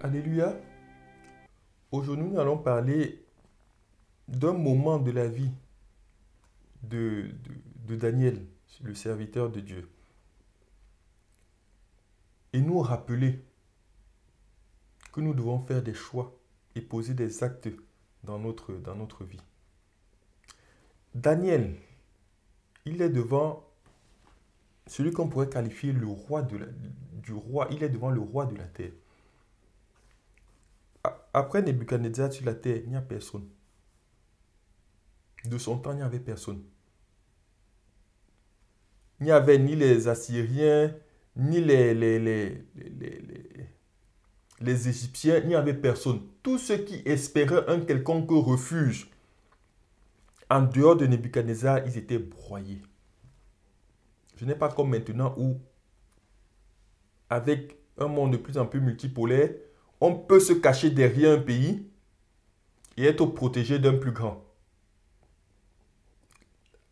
Alléluia. Aujourd'hui, nous allons parler d'un moment de la vie de Daniel, le serviteur de Dieu. Et nous rappeler que nous devons faire des choix et poser des actes dans notre vie. Daniel, il est devant celui qu'on pourrait qualifier le roi du roi. Il est devant le roi de la terre. Après Nebuchadnezzar sur la terre, il n'y a personne. De son temps, il n'y avait personne. Il n'y avait ni les Assyriens, ni les Égyptiens, il n'y avait personne. Tous ceux qui espéraient un quelconque refuge en dehors de Nebuchadnezzar, ils étaient broyés. Ce n'est pas comme maintenant où, avec un monde de plus en plus multipolaire, on peut se cacher derrière un pays et être protégé d'un plus grand.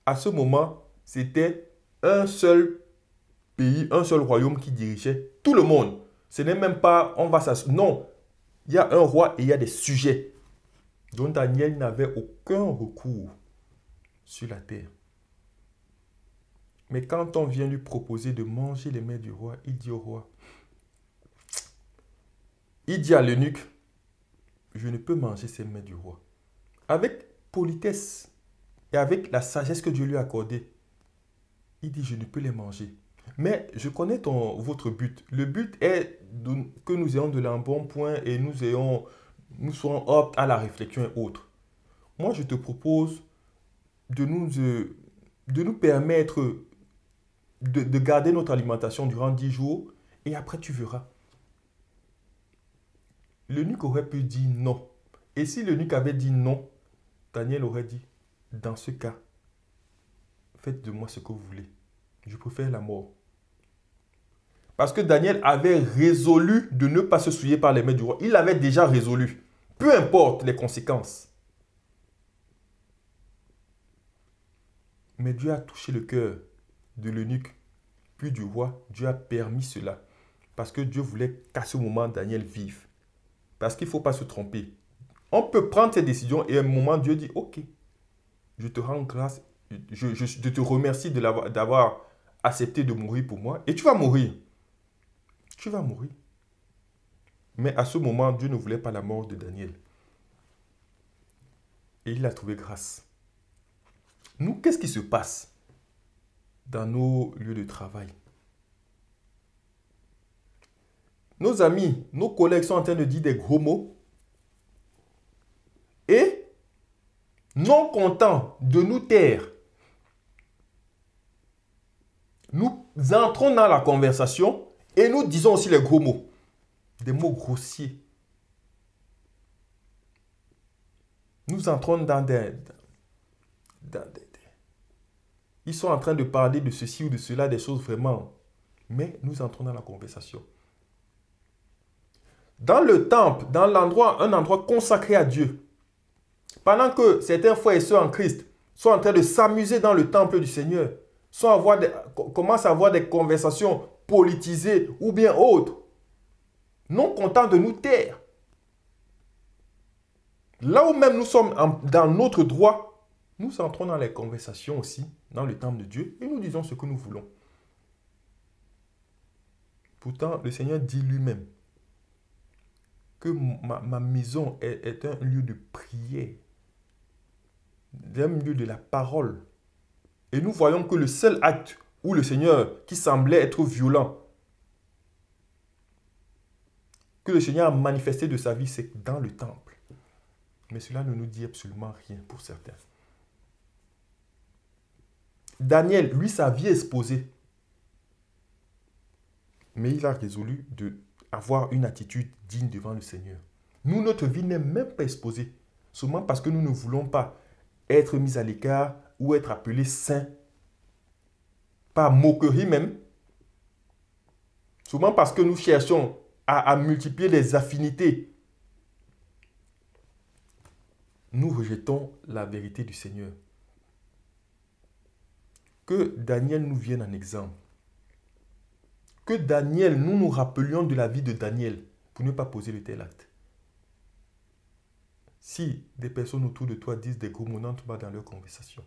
À ce moment, c'était un seul pays, un seul royaume qui dirigeait tout le monde. Ce n'est même pas, on va s'assurer. Non, il y a un roi et il y a des sujets. Donc Daniel n'avait aucun recours sur la terre. Mais quand on vient lui proposer de manger les mets du roi, il dit au roi, il dit à l'eunuque, je ne peux manger ces mets du roi. Avec politesse et avec la sagesse que Dieu lui a accordée, il dit, je ne peux les manger. Mais je connais votre but. Le but est que nous ayons de l'embonpoint et nous soyons aptes à la réflexion et autres. Moi, je te propose de nous permettre de garder notre alimentation durant 10 jours et après tu verras. L'eunuque aurait pu dire non. Et si l'eunuque avait dit non, Daniel aurait dit, dans ce cas, faites de moi ce que vous voulez. Je préfère la mort. Parce que Daniel avait résolu de ne pas se souiller par les mains du roi. Il l'avait déjà résolu. Peu importe les conséquences. Mais Dieu a touché le cœur de l'eunuque, puis du roi. Dieu a permis cela. Parce que Dieu voulait qu'à ce moment, Daniel vive. Parce qu'il ne faut pas se tromper. On peut prendre ces décisions et à un moment, Dieu dit, ok, je te rends grâce, je te remercie d'avoir accepté de mourir pour moi. Et tu vas mourir. Tu vas mourir. Mais à ce moment, Dieu ne voulait pas la mort de Daniel. Et il a trouvé grâce. Nous, qu'est-ce qui se passe dans nos lieux de travail? Nos amis, nos collègues sont en train de dire des gros mots. Et, non contents de nous taire, nous entrons dans la conversation et nous disons aussi les gros mots. Des mots grossiers. Nous entrons dans ils sont en train de parler de ceci ou de cela, des choses vraiment. Mais nous entrons dans la conversation. Dans le temple, dans un endroit consacré à Dieu, pendant que certains frères et sœurs en Christ sont en train de s'amuser dans le temple du Seigneur, commencent à avoir des conversations politisées ou bien autres, non contents de nous taire. Là où même nous sommes dans notre droit, nous entrons dans les conversations aussi, dans le temple de Dieu, et nous disons ce que nous voulons. Pourtant, le Seigneur dit lui-même que ma maison est un lieu de prière, un lieu de la parole. Et nous voyons que le seul acte où le Seigneur, qui semblait être violent, que le Seigneur a manifesté de sa vie, c'est dans le temple. Mais cela ne nous dit absolument rien pour certains. Daniel, lui, sa vie est exposée. Mais il a résolu d'avoir une attitude digne devant le Seigneur. Nous, notre vie n'est même pas exposée. Seulement parce que nous ne voulons pas être mis à l'écart ou être appelés saints. Par moquerie même. Souvent parce que nous cherchons à multiplier les affinités. Nous rejetons la vérité du Seigneur. Que Daniel nous vienne en exemple. Que Daniel, nous nous rappelions de la vie de Daniel. pour ne pas poser de tel acte. Si des personnes autour de toi disent des gros mots, n'entre pas dans leur conversation.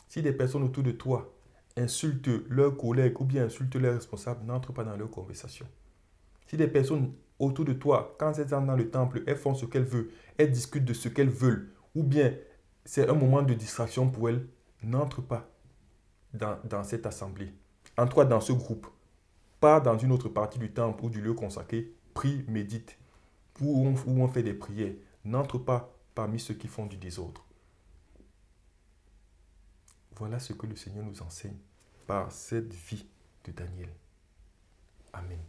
Si des personnes autour de toi insultent leurs collègues ou bien insultent leurs responsables, n'entre pas dans leur conversation. Si des personnes autour de toi, quand elles entrent dans le temple, elles font ce qu'elles veulent, elles discutent de ce qu'elles veulent, ou bien c'est un moment de distraction pour elles, n'entre pas dans cette assemblée. Entre-toi dans ce groupe, pas dans une autre partie du temple ou du lieu consacré, prie, médite, où on fait des prières. N'entre pas parmi ceux qui font du désordre. Voilà ce que le Seigneur nous enseigne par cette vie de Daniel. Amen.